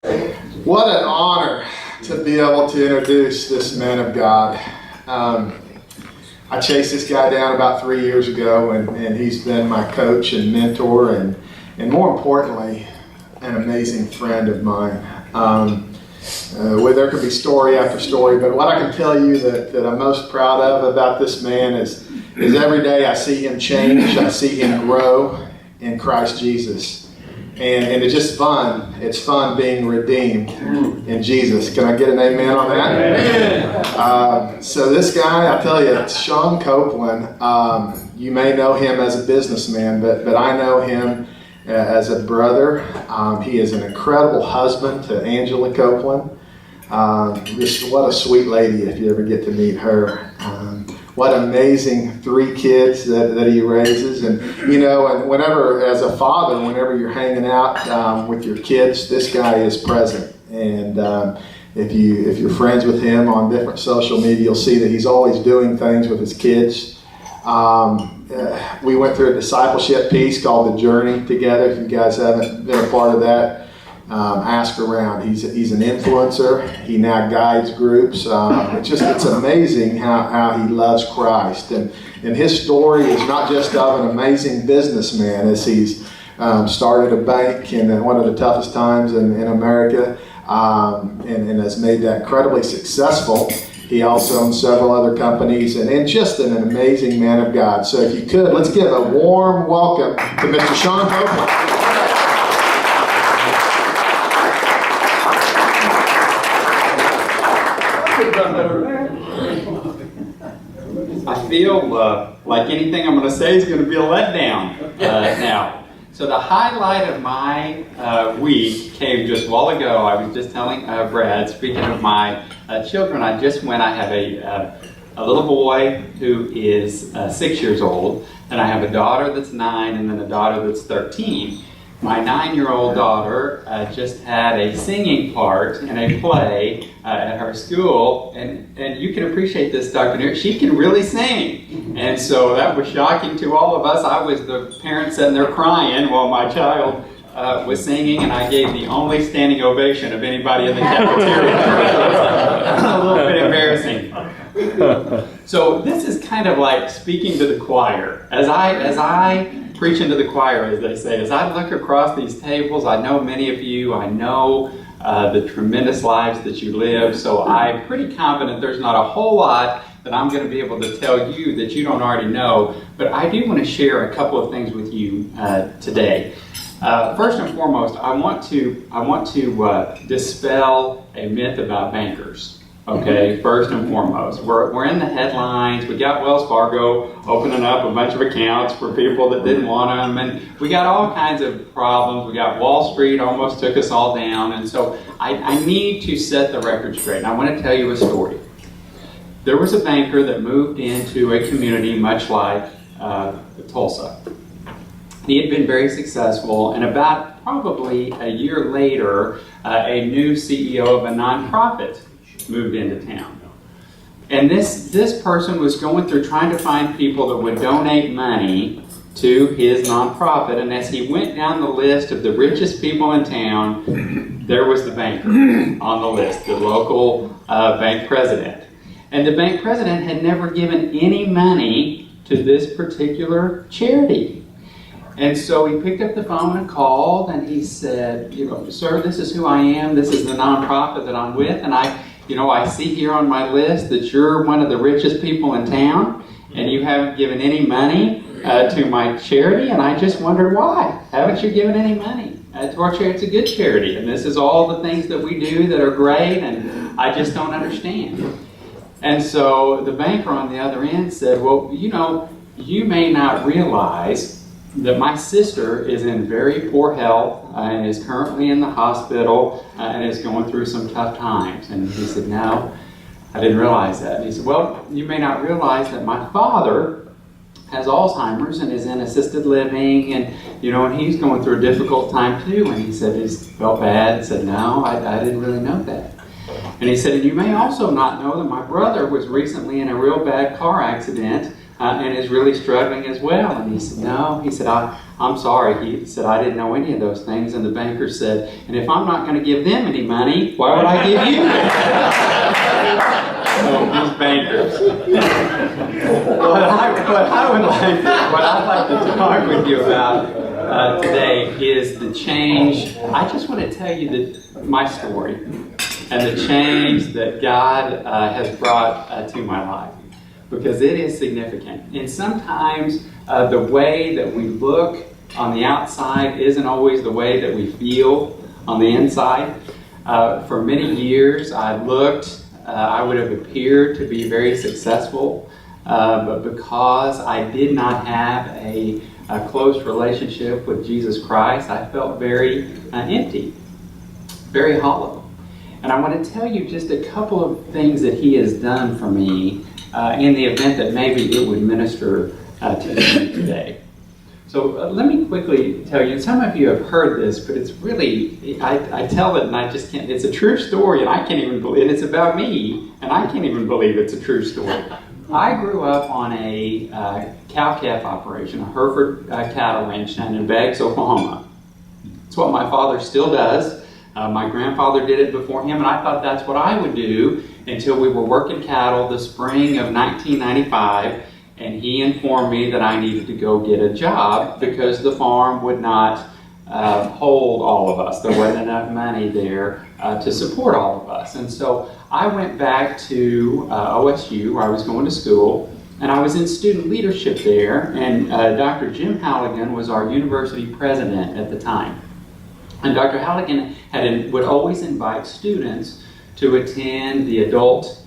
What an honor to be able to introduce this man of God. I chased this guy down about 3 years ago, and he's been my coach and mentor, and more importantly, an amazing friend of mine. Where there could be story after story, but what I can tell you that I'm most proud of about this man is every day I see him change, I see him grow in Christ Jesus. And it's just fun. It's fun being redeemed in Jesus. Can I get an amen on that? So this guy, I tell you, Sean Kouplen, you may know him as a businessman, but I know him as a brother. He is an incredible husband to Angela Kouplen. Just what a sweet lady if you ever get to meet her. What amazing 3 kids that he raises. And and whenever, as a father, whenever you're hanging out with your kids, this guy is present. And if you're friends with him on different social media, you'll see that he's always doing things with his kids. We went through a discipleship piece called The Journey together. If you guys haven't been a part of that, ask around. He's an influencer. He now guides groups. It's amazing how he loves Christ. And his story is not just of an amazing businessman, as he's started a bank in one of the toughest times in America, and has made that incredibly successful. He also owns several other companies, and just an amazing man of God. So if you could, let's give a warm welcome to Mr. Sean Kouplen. I feel like anything I'm going to say is going to be a letdown now. So the highlight of my week came just a while ago. I was just telling Brad, speaking of my children, I have a little boy who is 6 years old, and I have a daughter that's 9, and then a daughter that's 13. My 9-year-old daughter just had a singing part in a play at her school, and you can appreciate this, Dr. Neer. She can really sing, and so that was shocking to all of us. I was the parent sitting there crying while my child was singing, and I gave the only standing ovation of anybody in the cafeteria. A little bit embarrassing. So this is kind of like speaking to the choir. As I preach into the choir, as they say, as I look across these tables, I know many of you, I know the tremendous lives that you live, so I'm pretty confident there's not a whole lot that I'm going to be able to tell you that you don't already know, but I do want to share a couple of things with you today. First and foremost, I want to dispel a myth about bankers. Okay, first and foremost, we're in the headlines. We got Wells Fargo opening up a bunch of accounts for people that didn't want them, and we got all kinds of problems. We got Wall Street almost took us all down, and so I need to set the record straight. And I want to tell you a story. There was a banker that moved into a community much like Tulsa. He had been very successful, and about probably a year later, a new CEO of a nonprofit moved into town. And this person was going through trying to find people that would donate money to his nonprofit, and as he went down the list of the richest people in town, there was the banker on the list, the local bank president. And the bank president had never given any money to this particular charity. And so he picked up the phone and called, and he said, sir, this is who I am. This is the nonprofit that I'm with, and I see here on my list that you're one of the richest people in town, and you haven't given any money to my charity, and I just wondered why. Haven't you given any money to our charity? It's a good charity, and this is all the things that we do that are great, and I just don't understand. And so the banker on the other end said, well, you may not realize that my sister is in very poor health and is currently in the hospital and is going through some tough times. And he said, no, I didn't realize that. And he said, well, you may not realize that my father has Alzheimer's and is in assisted living, and and he's going through a difficult time too. And he said he felt bad and said, no, I didn't really know that. And he said, and you may also not know that my brother was recently in a real bad car accident and is really struggling as well. And he said, no, he said, I'm sorry. He said, I didn't know any of those things. And the banker said, and if I'm not going to give them any money, why would I give you? So these bankers. What I'd like to talk with you about today is the change. I just want to tell you my story and the change that God has brought to my life, because it is significant. And sometimes the way that we look on the outside isn't always the way that we feel on the inside. For many years, I would have appeared to be very successful, but because I did not have a close relationship with Jesus Christ, I felt very empty, very hollow. And I want to tell you just a couple of things that He has done for me in the event that maybe it would minister to you today. So let me quickly tell you, and some of you have heard this, but it's really, I tell it and I just can't, it's a true story and I can't even believe it. It's about me and I can't even believe it's a true story. I grew up on a cow-calf operation, a Hereford cattle ranch down in Beggs, Oklahoma. It's what my father still does. My grandfather did it before him, and I thought that's what I would do until we were working cattle the spring of 1995, and he informed me that I needed to go get a job because the farm would not hold all of us. There wasn't enough money there to support all of us. And so I went back to OSU, where I was going to school, and I was in student leadership there, and Dr. Jim Halligan was our university president at the time. And Dr. Halligan would always invite students to attend the adult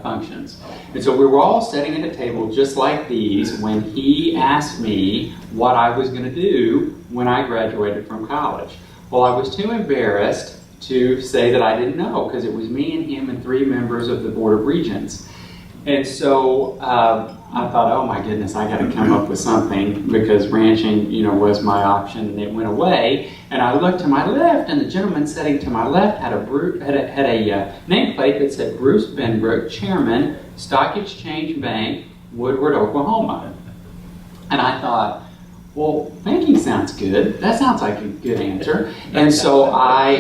functions. And so we were all sitting at a table just like these when he asked me what I was going to do when I graduated from college. Well, I was too embarrassed to say that I didn't know, because it was me and him and 3 members of the Board of Regents. And so I thought, oh my goodness, I got to come up with something, because ranching, was my option, and it went away. And I looked to my left, and the gentleman sitting to my left had a nameplate that said Bruce Benbrook, Chairman, Stock Exchange Bank, Woodward, Oklahoma. And I thought, well, banking sounds good. That sounds like a good answer. And so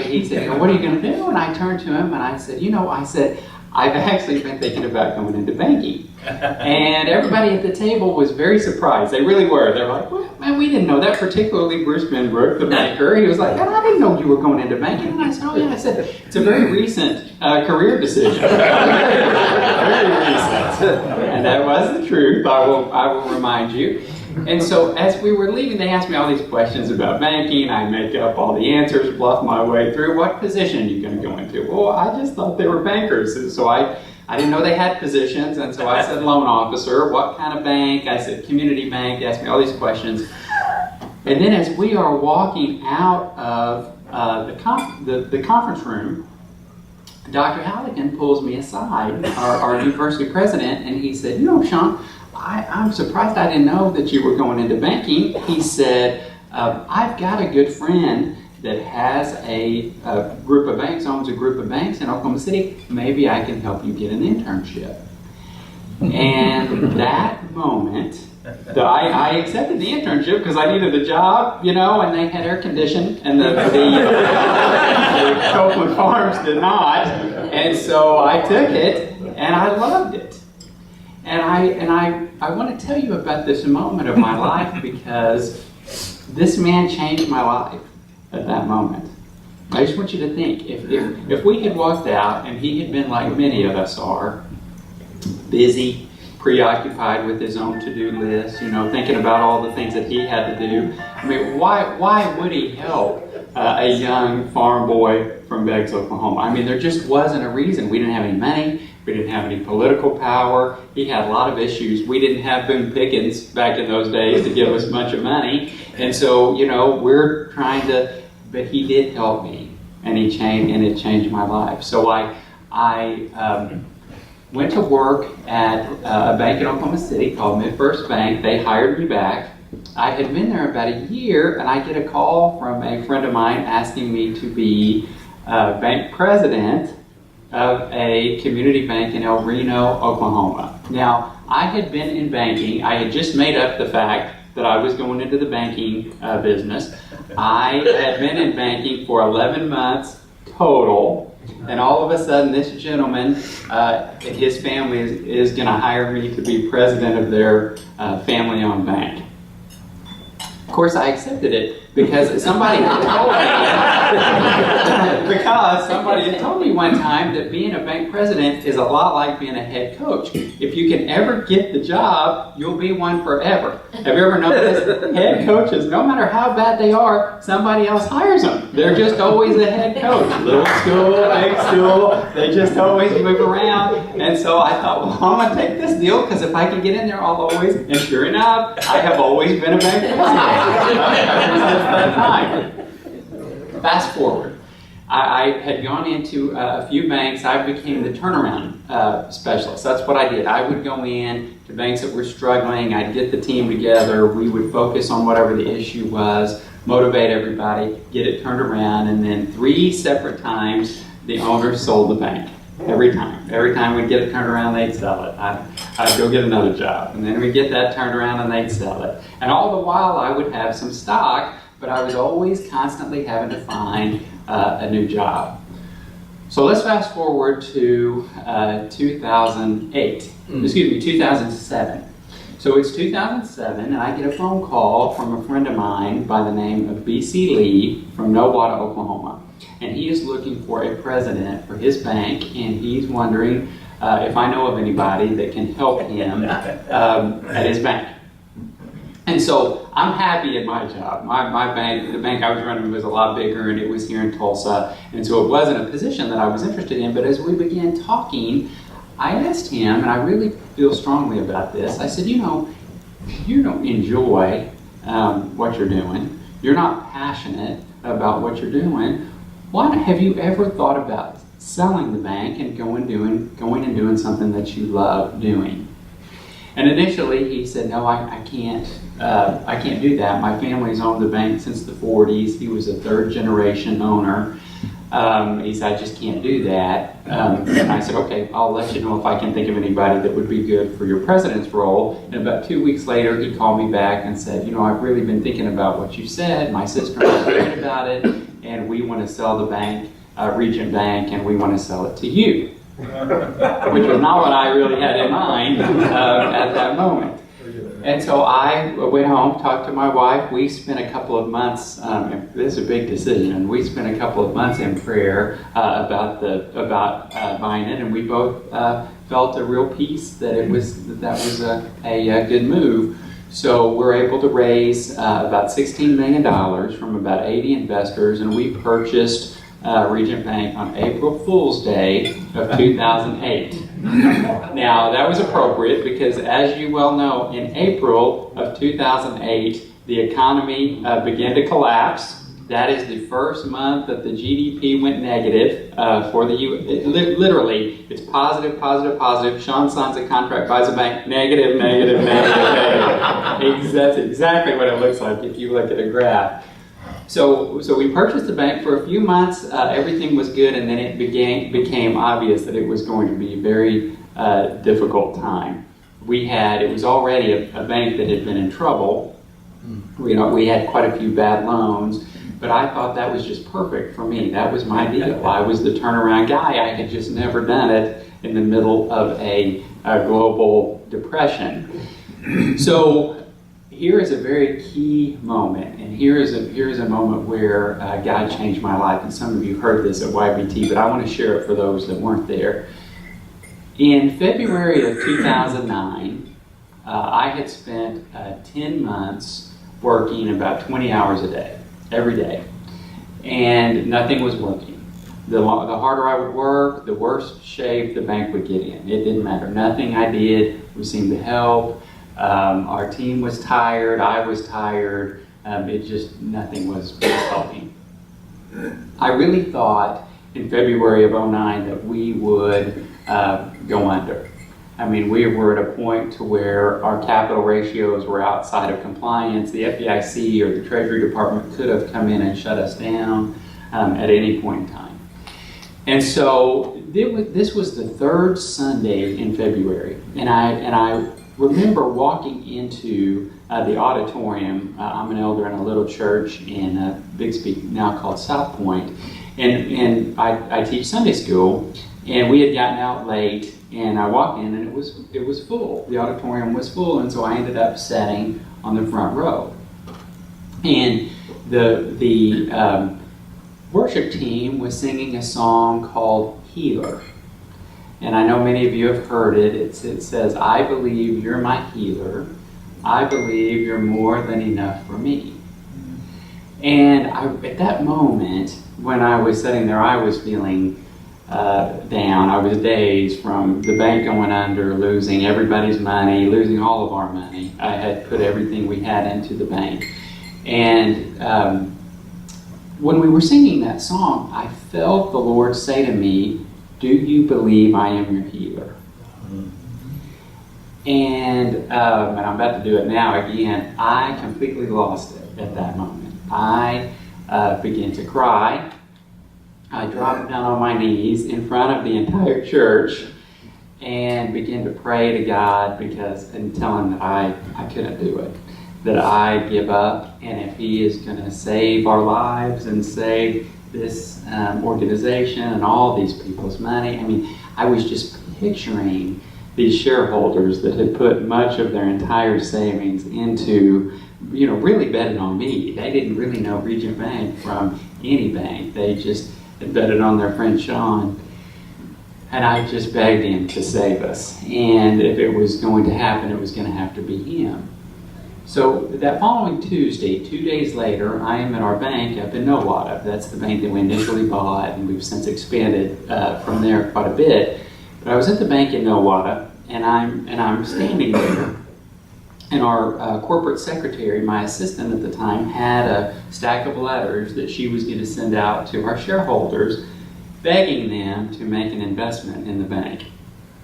he said, what are you going to do? And I turned to him and I said, I've actually been thinking about going into banking. And everybody at the table was very surprised. They really were. They were like, well, man, we didn't know that, particularly Bruce Benbrook, the banker. He was like, I didn't know you were going into banking. And I said, oh yeah. I said, it's a very recent career decision. Very recent. And that was the truth. I will remind you. And so as we were leaving, they asked me all these questions about banking. I make up all the answers, bluff my way through. What position are you going to go into? Well, I just thought they were bankers. And so I didn't know they had positions. And so I said loan officer. What kind of bank? I said community bank. They asked me all these questions. And then as we are walking out of the conference room, Dr. Halligan pulls me aside, our university president, and he said, Sean, I'm surprised I didn't know that you were going into banking. He said, I've got a good friend that has a group of banks, owns a group of banks in Oklahoma City. Maybe I can help you get an internship. And that moment, I accepted the internship because I needed a job, and they had air conditioning, and the Kouplen farms did not. And so I took it, and I loved it. And I want to tell you about this moment of my life, because this man changed my life at that moment. I just want you to think, if we had walked out and he had been like many of us are, busy, preoccupied with his own to-do list, thinking about all the things that he had to do. I mean, why would he help a young farm boy from Beggs, Oklahoma? I mean, there just wasn't a reason. We didn't have any money. We didn't have any political power. He had a lot of issues. We didn't have Boone Pickens back in those days to give us a bunch of money. And so, we're trying to, but he did help me, and it changed my life. So I went to work at a bank in Oklahoma City called MidFirst Bank. They hired me back. I had been there about a year, and I get a call from a friend of mine asking me to be bank president of a community bank in El Reno, Oklahoma. Now, I had been in banking. I had just made up the fact that I was going into the banking business. I had been in banking for 11 months total, and all of a sudden this gentleman, his family is going to hire me to be president of their family-owned bank. Of course, I accepted it because somebody had told me one time that being a bank president is a lot like being a head coach. If you can ever get the job, you'll be one forever. Have you ever noticed head coaches, no matter how bad they are, somebody else hires them. They're just always the head coach. Little school, big school, they just always move around. And so I thought, well, I'm going to take this deal because if I can get in there, I'll always, and sure enough, I have always been a bank president. That time. Fast forward, I had gone into a few banks. I became the turnaround specialist. That's what I did. I would go in to banks that were struggling. I'd get the team together. We would focus on whatever the issue was, motivate everybody, get it turned around, and then 3 separate times the owner sold the bank. Every time we'd get it turned around, they'd sell it. I'd go get another job, and then we'd get that turned around and they'd sell it. And all the while I would have some stock, but I was always constantly having to find a new job. So let's fast forward to 2007. So it's 2007, and I get a phone call from a friend of mine by the name of B.C. Lee from Nowata, Oklahoma. And he is looking for a president for his bank, and he's wondering if I know of anybody that can help him at his bank. And so I'm happy at my job. My bank, the bank I was running was a lot bigger, and it was here in Tulsa, and so it wasn't a position that I was interested in. But as we began talking, I asked him, and I really feel strongly about this, I said, you don't enjoy what you're doing. You're not passionate about what you're doing. Why have you ever thought about selling the bank and going and doing something that you love doing? And initially he said, no, I can't do that. My family's owned the bank since the 40s. He was a 3rd generation owner. He said, I just can't do that. And I said, okay, I'll let you know if I can think of anybody that would be good for your president's role. And about 2 weeks later, he called me back and said, I've really been thinking about what you said. My sister-in-law heard about it, and we want to sell the bank, Regent Bank, and we want to sell it to you. Which was not what I really had in mind at that moment. And so I went home, talked to my wife. We spent a couple of months, this is a big decision, we spent a couple of months in prayer about buying it, and we both felt a real peace that that was a good move. So we're able to raise about $16 million from about 80 investors, and we purchased Regent Bank on April Fool's Day of 2008. Now, that was appropriate because, as you well know, in April of 2008, the economy began to collapse. That is the first month that the GDP went negative for the U.S. Literally, it's positive, positive, positive. Sean signs a contract, buys a bank, negative, negative, negative, negative. That's exactly what it looks like if you look at a graph. So we purchased the bank for a few months. Everything was good, and then it became obvious that it was going to be a very difficult time. It was already a bank that had been in trouble. We had quite a few bad loans, but I thought that was just perfect for me. That was my deal. I was the turnaround guy. I had just never done it in the middle of a global depression. So here is a very key moment, and here is a moment where God changed my life, and some of you heard this at YBT, but I want to share it for those that weren't there. In February of 2009, I had spent 10 months working about 20 hours a day, every day, and nothing was working. The harder I would work, the worse shape the bank would get in. It didn't matter. Nothing I did would seem to help. Our team was tired, I was tired, nothing was helping. I really thought in February of 2009 that we would go under. I mean, we were at a point to where our capital ratios were outside of compliance. The FDIC or the Treasury Department could have come in and shut us down at any point in time. And so this was the third Sunday in February, and I remember walking into the auditorium. I'm an elder in a little church in Bixby, now called South Point, and I teach Sunday school. And we had gotten out late, and I walked in, and it was full. The auditorium was full, and so I ended up sitting on the front row. And the worship team was singing a song called Healer. And I know many of you have heard it. It says, "I believe you're my healer. I believe you're more than enough for me." And at that moment, when I was sitting there, I was feeling down. I was dazed from the bank going under, losing everybody's money, losing all of our money. I had put everything we had into the bank. And when we were singing that song, I felt the Lord say to me, "Do you believe I am your healer?" And I'm about to do it now again. I completely lost it at that moment. I began to cry. I dropped down on my knees in front of the entire church and began to pray to God and tell him that I couldn't do it, that I give up, and if he is going to save our lives and save this organization and all these people's money. I mean, I was just picturing these shareholders that had put much of their entire savings into, really betting on me. They didn't really know Region Bank from any bank. They just had betted on their friend Sean. And I just begged him to save us. And if it was going to happen, it was going to have to be him. So that following Tuesday, 2 days later, I am at our bank up in Nowata. That's the bank that we initially bought, and we've since expanded from there quite a bit. But I was at the bank in Nowata, and I'm standing there, and our corporate secretary, my assistant at the time, had a stack of letters that she was going to send out to our shareholders, begging them to make an investment in the bank.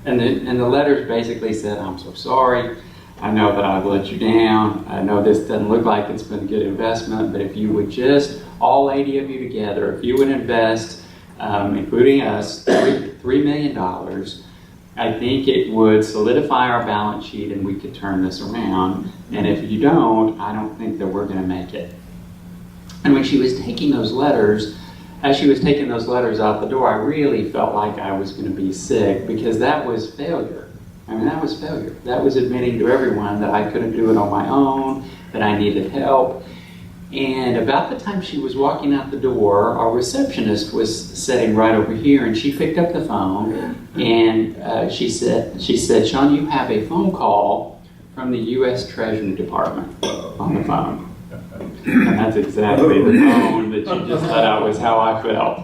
And the letters basically said, "I'm so sorry. I know that I've let you down. I know this doesn't look like it's been a good investment, but if you would just, all 80 of you together, if you would invest, including us, $3 million, I think it would solidify our balance sheet and we could turn this around. And if you don't, I don't think that we're going to make it." And when she was taking those letters, as she was taking those letters out the door, I really felt like I was going to be sick, because that was failure. I mean, that was failure. That was admitting to everyone that I couldn't do it on my own, that I needed help. And about the time she was walking out the door, our receptionist was sitting right over here, and she picked up the phone, and she said, "Sean, you have a phone call from the U.S. Treasury Department on the phone." And that's exactly the tone that you just let out was how I felt.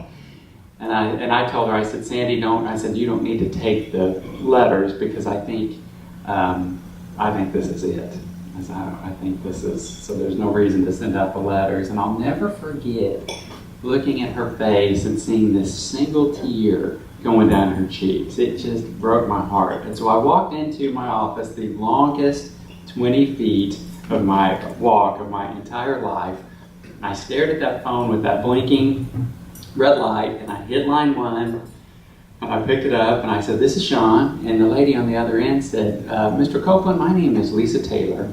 And I told her, I said, "Sandy, you don't need to take the letters, because I think this is it. I said, I think this is, so there's no reason to send out the letters." And I'll never forget looking at her face and seeing this single tear going down her cheeks. It just broke my heart. And so I walked into my office, the longest 20 feet of my walk of my entire life. And I stared at that phone with that blinking red light, and I hit line 1, and I picked it up, and I said, "This is Sean." And the lady on the other end said, "Mr. Kouplen, my name is Lisa Taylor."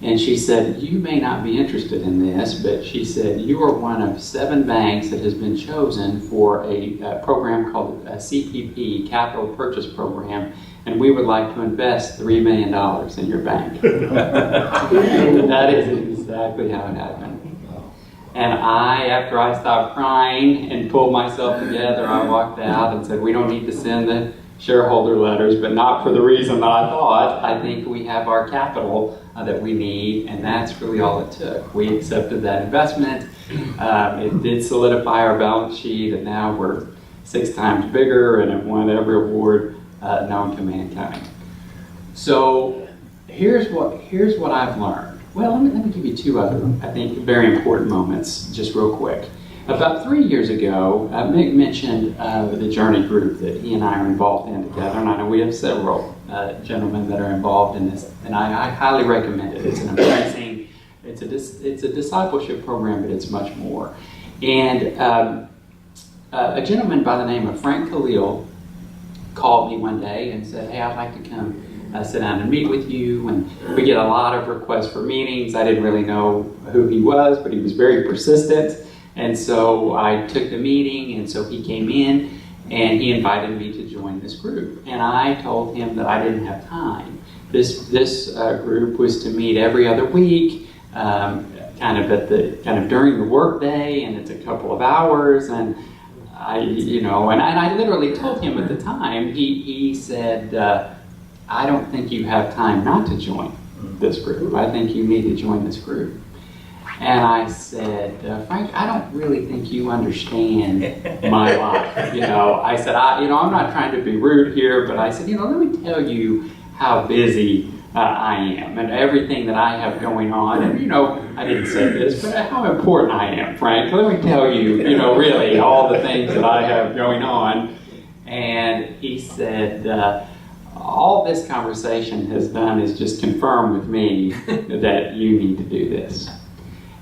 And she said, "You may not be interested in this, but," she said, "you are one of 7 banks that has been chosen for a program called a CPP, Capital Purchase Program, and we would like to invest $3 million in your bank." That is exactly how it happened. And after I stopped crying and pulled myself together, I walked out and said, "We don't need to send the shareholder letters, but not for the reason that I thought. I think we have our capital that we need," and that's really all it took. We accepted that investment. It did solidify our balance sheet, and now we're 6 times bigger and have won every award known to mankind. So here's what I've learned. Well, let me give you 2 other, I think, very important moments, just real quick. About 3 years ago, Mick mentioned the Journey group that he and I are involved in together, and I know we have several gentlemen that are involved in this, and I highly recommend it. It's an amazing, it's a discipleship program, but it's much more. And a gentleman by the name of Frank Khalil called me one day and said, hey, I'd like to come sit down and meet with you. And we get a lot of requests for meetings. I didn't really know who he was, but he was very persistent. And so I took the meeting, and so he came in and he invited me to join this group. And I told him that I didn't have time. This group was to meet every other week, kind of during the workday, and it's a couple of hours. And I literally told him at the time. He said, I don't think you have time not to join this group. I think you need to join this group. And I said, Frank, I don't really think you understand my life. I said, I'm not trying to be rude here, but I said, let me tell you how busy I am and everything that I have going on. And, I didn't say this, but how important I am, Frank. Let me tell you, really all the things that I have going on. And he said, all this conversation has done is just confirm with me that you need to do this.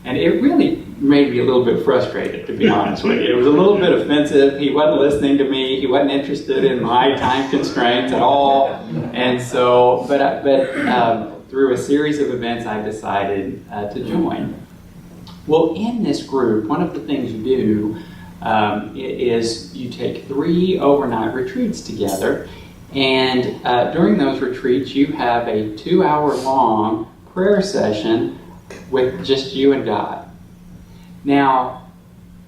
And it really made me a little bit frustrated, to be honest with you. It was a little bit offensive. He wasn't listening to me. He wasn't interested in my time constraints at all. And so, but through a series of events, I decided to join. Well, in this group, one of the things you do is you take 3 overnight retreats together. And during those retreats, you have a 2-hour-long prayer session with just you and God. Now,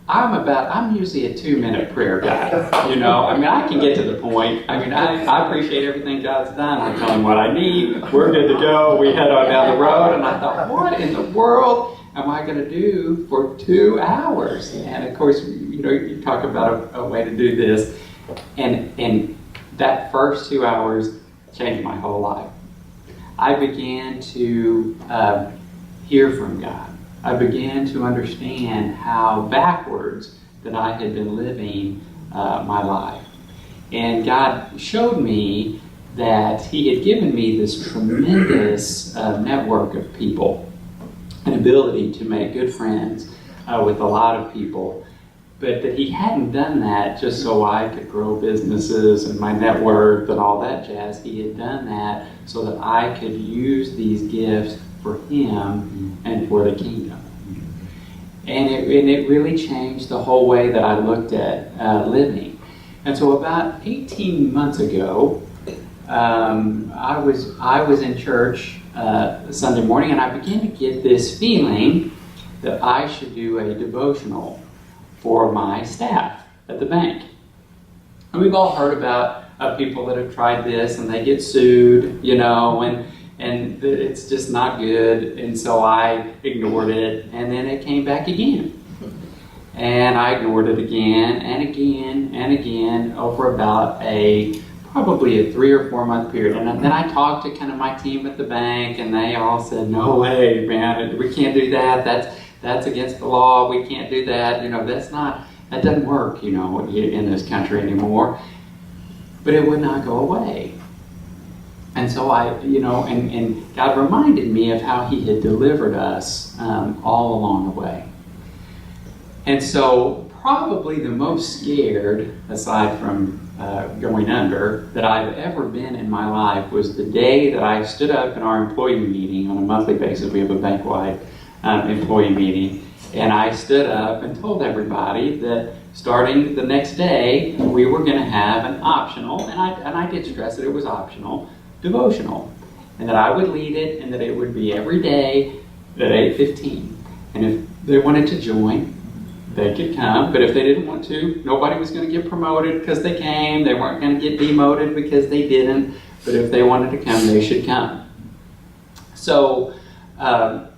I'm usually a 2-minute prayer guy. I can get to the point. I appreciate everything God's done. I tell him what I need. We're good to go. We head on down the road. And I thought, what in the world am I going to do for 2 hours? And of course, you talk about a way to do this. And that first 2 hours changed my whole life. I began to hear from God. I began to understand how backwards that I had been living my life. And God showed me that he had given me this tremendous network of people, an ability to make good friends with a lot of people, but that he hadn't done that just so I could grow businesses and my net worth and all that jazz. He had done that so that I could use these gifts for him and for the kingdom. And it really changed the whole way that I looked at living. And so about 18 months ago, I was in church Sunday morning, and I began to get this feeling that I should do a devotional for my staff at the bank. And we've all heard about people that have tried this and they get sued, and it's just not good. And so I ignored it, and then it came back again. And I ignored it again and again and again over about probably a 3 or 4 month period. And then I talked to kind of my team at the bank, and they all said, no way, man, we can't do that. That's against the law. We can't do that. That doesn't work, in this country anymore. But it would not go away. And so and God reminded me of how he had delivered us all along the way. And so probably the most scared, aside from going under, that I've ever been in my life was the day that I stood up in our employee meeting. On a monthly basis, we have a bank-wide employee meeting. And I stood up and told everybody that starting the next day, we were going to have an optional, and I did stress that it was optional, devotional. And that I would lead it, and that it would be every day at 8:15. And if they wanted to join, they could come. But if they didn't want to, nobody was going to get promoted because they came. They weren't going to get demoted because they didn't. But if they wanted to come, they should come. So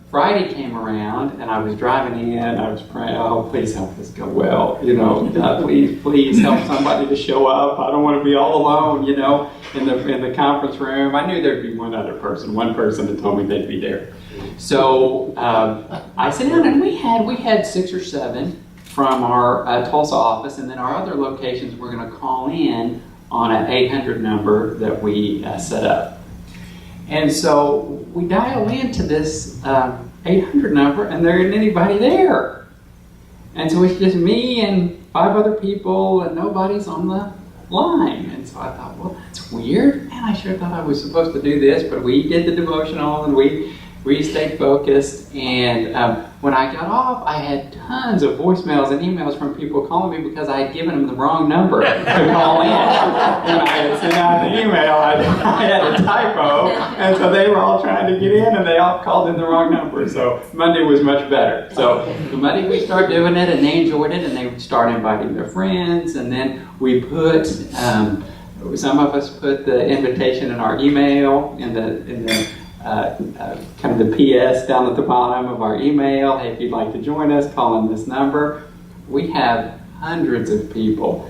Friday came around, and I was driving in. I was praying, oh, please help this go well. God, please help somebody to show up. I don't want to be all alone, in the conference room. I knew there'd be one person that told me they'd be there. So I sat down, and we had 6 or 7 from our Tulsa office, and then our other locations were going to call in on an 800 number that we set up. And so we dial into this 800 number, and there isn't anybody there. And so it's just me and 5 other people, and nobody's on the line. And so I thought, well, that's weird. Man, I sure thought I was supposed to do this, but we did the devotional, and we stayed focused. And when I got off, I had tons of voicemails and emails from people calling me because I had given them the wrong number to call in. When I had sent out the email, I had a typo, and so they were all trying to get in, and they all called in the wrong number. So Monday was much better. So Monday we started doing it, and they enjoyed it, and they would start inviting their friends, and then we put, some of us put the invitation in our email, in the kind of the PS down at the bottom of our email. Hey, if you'd like to join us, call in this number. We have hundreds of people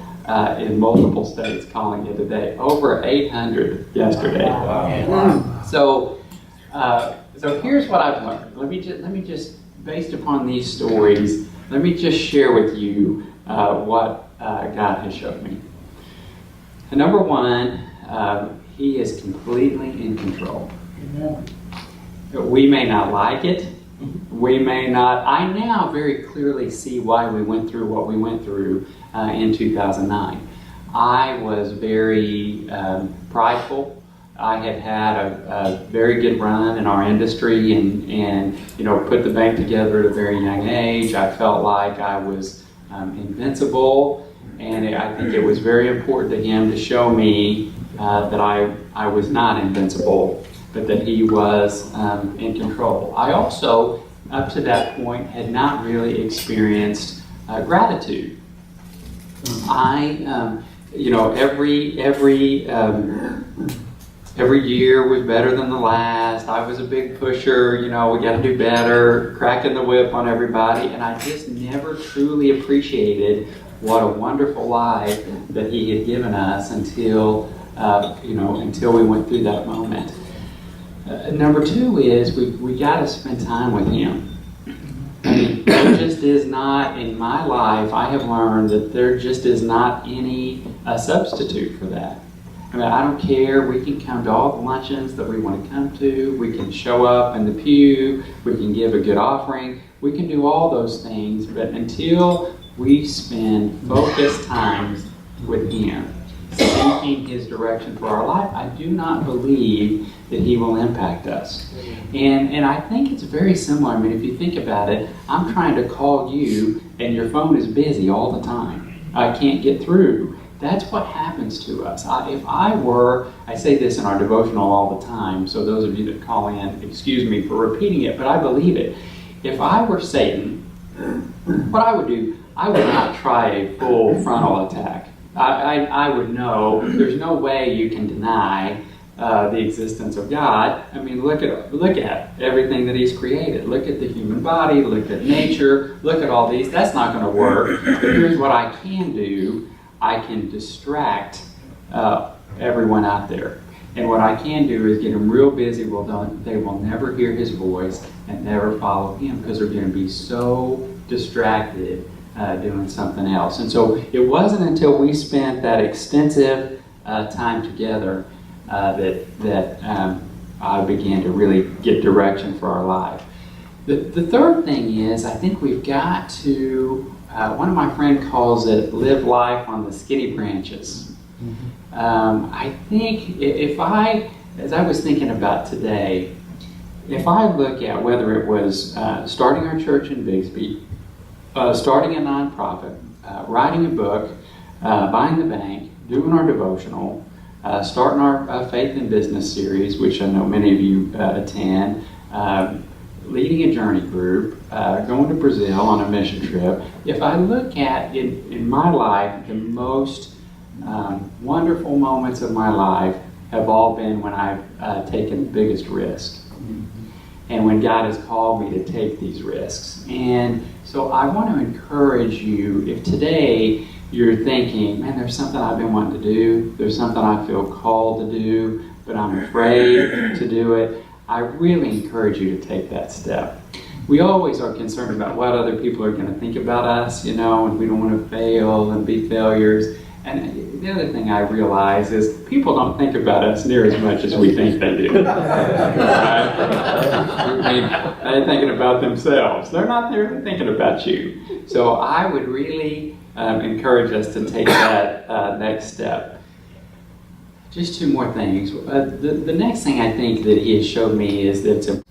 in multiple states calling in today. Over 800 yesterday. Wow. So here's what I've learned. Let me just, based upon these stories, let me just share with you what God has showed me. And number one, He is completely in control. We may not like it. We may not. I now very clearly see why we went through what we went through in 2009. I was very prideful. I had a very good run in our industry and put the bank together at a very young age. I felt like I was invincible, and I think it was very important to Him to show me that I was not invincible, but that He was in control. I also, up to that point, had not really experienced gratitude. I, every year was better than the last. I was a big pusher, we got to do better, cracking the whip on everybody, and I just never truly appreciated what a wonderful life that He had given us until we went through that moment. Number two is we got to spend time with Him. I mean, there just is not, in my life, I have learned that there just is not any substitute for that. I mean, I don't care. We can come to all the luncheons that we want to come to. We can show up in the pew. We can give a good offering. We can do all those things, but until we spend focused time with Him, seeking His direction for our life, I do not believe that He will impact us. And I think it's very similar. I mean, if you think about it, I'm trying to call you and your phone is busy all the time. I can't get through. That's what happens to us. I say this in our devotional all the time, so those of you that call in, excuse me for repeating it, but I believe it. If I were Satan, what I would do, I would not try a full frontal attack. I would know there's no way you can deny the existence of God. I mean, look at everything that He's created. Look at the human body, look at nature, look at all these. That's not going to work. But here's what I can do. I can distract everyone out there. And what I can do is get them real busy. Well, they will never hear His voice and never follow Him because they're going to be so distracted doing something else. And so it wasn't until we spent that extensive time together that I began to really get direction for our life. The third thing is, I think we've got to, one of my friends calls it live life on the skinny branches. I think as I was thinking about today, if I look at whether it was starting our church in Bixby, starting a nonprofit, writing a book, buying the bank, doing our devotional, starting our Faith in Business series, which I know many of you attend, leading a journey group, going to Brazil on a mission trip. If I look at, in my life, the most wonderful moments of my life have all been when I've taken the biggest risk. And when God has called me to take these risks. And so I want to encourage you, if today you're thinking, man, there's something I've been wanting to do, there's something I feel called to do, but I'm afraid to do it, I really encourage you to take that step. We always are concerned about what other people are going to think about us, and we don't want to fail and be failures. And the other thing I realize is people don't think about us near as much as we think they do. Right? I mean, they're thinking about themselves. They're not there thinking about you. So I would really encourage us to take that next step. Just two more things. The next thing I think that he has showed me is that,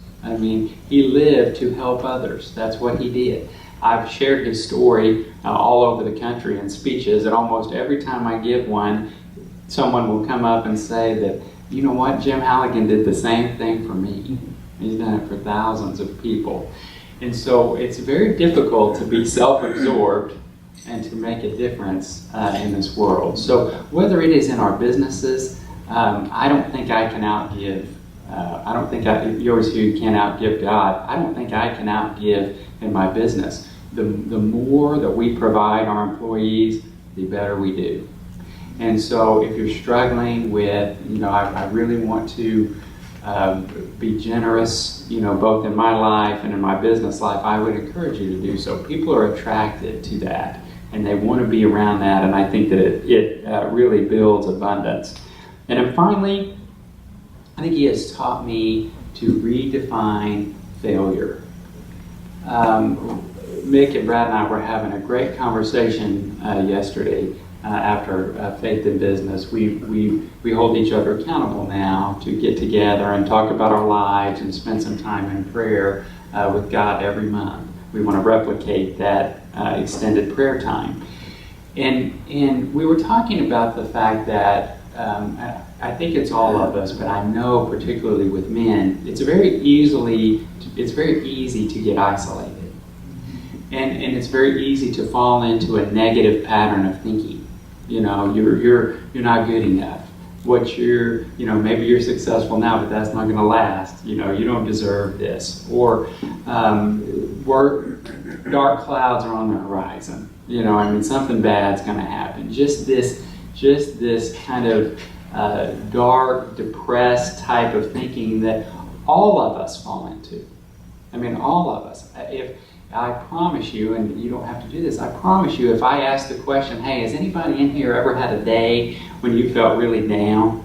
he lived to help others. That's what he did. I've shared his story all over the country in speeches, and almost every time I give one, someone will come up and say that, you know what, Jim Halligan did the same thing for me. He's done it for thousands of people. And so it's very difficult to be self-absorbed and to make a difference in this world. So whether it is in our businesses, I don't think I can outgive. You always hear you can't outgive God. I don't think I can outgive in my business. The more that we provide our employees, the better we do. And so if you're struggling with, I really want to be generous, both in my life and in my business life, I would encourage you to do so. People are attracted to that, and they want to be around that, and I think that it really builds abundance. And then finally, I think he has taught me to redefine failure. Mick and Brad and I were having a great conversation yesterday after Faith in Business. We hold each other accountable now to get together and talk about our lives and spend some time in prayer with God every month. We want to replicate that extended prayer time. And we were talking about the fact that I think it's all of us, but I know particularly with men, it's very easy to get isolated. And it's very easy to fall into a negative pattern of thinking. You're not good enough. Maybe you're successful now, but that's not going to last. You don't deserve this. Or dark clouds are on the horizon. Something bad's going to happen. Just this kind of dark, depressed type of thinking that all of us fall into. All of us. If I promise you, and you don't have to do this, I promise you, if I ask the question, hey, has anybody in here ever had a day when you felt really down?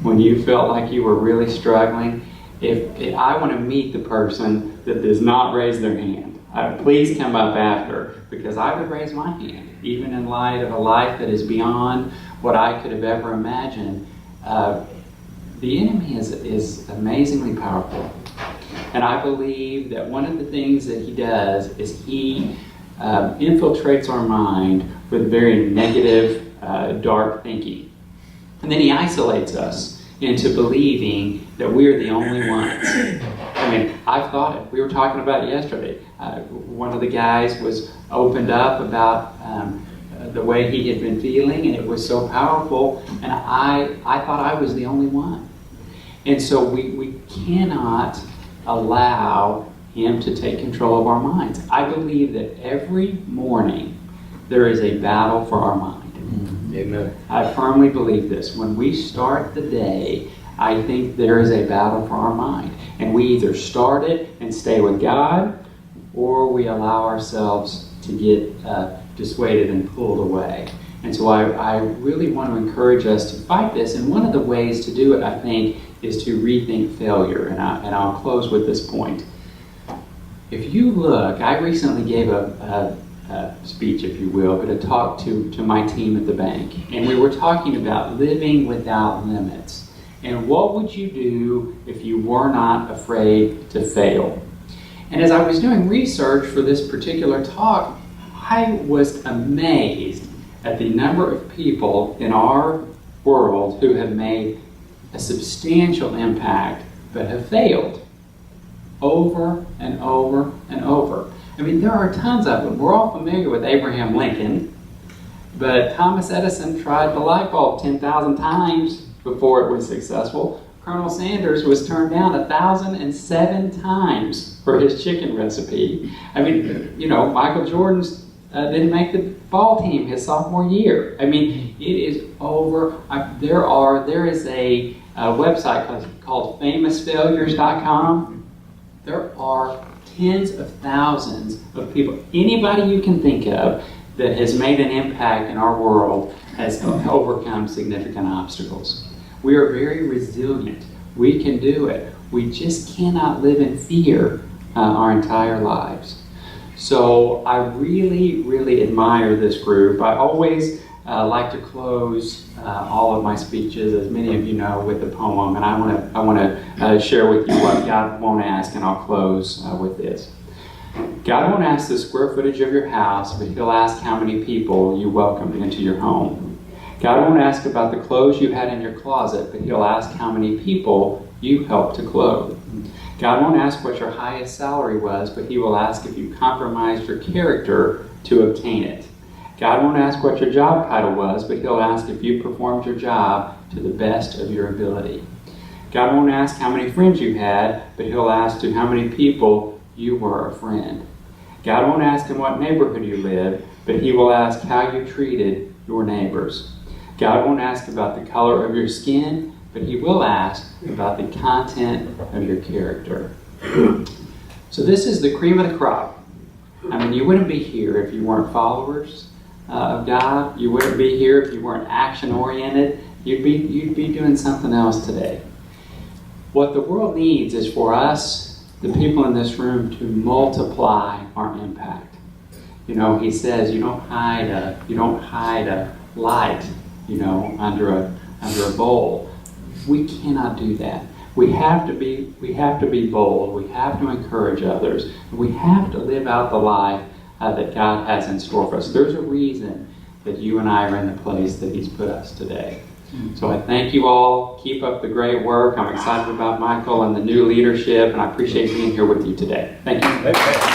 When you felt like you were really struggling? If I want to meet the person that does not raise their hand, please come up after, because I would raise my hand, even in light of a life that is beyond what I could have ever imagined. The enemy is amazingly powerful. And I believe that one of the things that he does is he infiltrates our mind with very negative, dark thinking. And then he isolates us into believing that we're the only ones. I've thought it. We were talking about it yesterday. One of the guys was opened up about the way he had been feeling, and it was so powerful, and I thought I was the only one. And so we cannot allow him to take control of our minds. I believe that every morning there is a battle for our mind. Amen. I firmly believe this. When we start the day, I think there is a battle for our mind. And we either start it and stay with God, or we allow ourselves to get dissuaded and pulled away. And so I really want to encourage us to fight this. And one of the ways to do it, I think, is to rethink failure. And I'll close with this point. If you look, I recently gave a speech, if you will, but a talk to my team at the bank. And we were talking about living without limits. And what would you do if you were not afraid to fail? And as I was doing research for this particular talk, I was amazed at the number of people in our world who have made a substantial impact but have failed over and over and over. There are tons of them. We're all familiar with Abraham Lincoln, but Thomas Edison tried the light bulb 10,000 times before it was successful. Colonel Sanders was turned down 1,007 times for his chicken recipe. Michael Jordan's didn't make the ball team his sophomore year. It is over. There is a website called famousfailures.com. There are tens of thousands of people, anybody you can think of, that has made an impact in our world has overcome significant obstacles. We are very resilient. We can do it. We just cannot live in fear our entire lives. So I really, really admire this group. I always like to close all of my speeches, as many of you know, with a poem, and I want to share with you what God won't ask, and I'll close with this. God won't ask the square footage of your house, but He'll ask how many people you welcomed into your home. God won't ask about the clothes you had in your closet, but He'll ask how many people you helped to clothe. God won't ask what your highest salary was, but He will ask if you compromised your character to obtain it. God won't ask what your job title was, but He'll ask if you performed your job to the best of your ability. God won't ask how many friends you had, but He'll ask to how many people you were a friend. God won't ask in what neighborhood you lived, but He will ask how you treated your neighbors. God won't ask about the color of your skin, but He will ask about the content of your character. So this is the cream of the crop. I mean, you wouldn't be here if you weren't followers of God. You wouldn't be here if you weren't action-oriented. You'd be doing something else today. What the world needs is for us, the people in this room, to multiply our impact. You know, He says you don't hide a light, under a bowl. We cannot do that. We have to be bold. We have to encourage others. We have to live out the life that God has in store for us. There's a reason that you and I are in the place that He's put us today. So I thank you all. Keep up the great work. I'm excited about Michael and the new leadership, and I appreciate being here with you today. Thank you.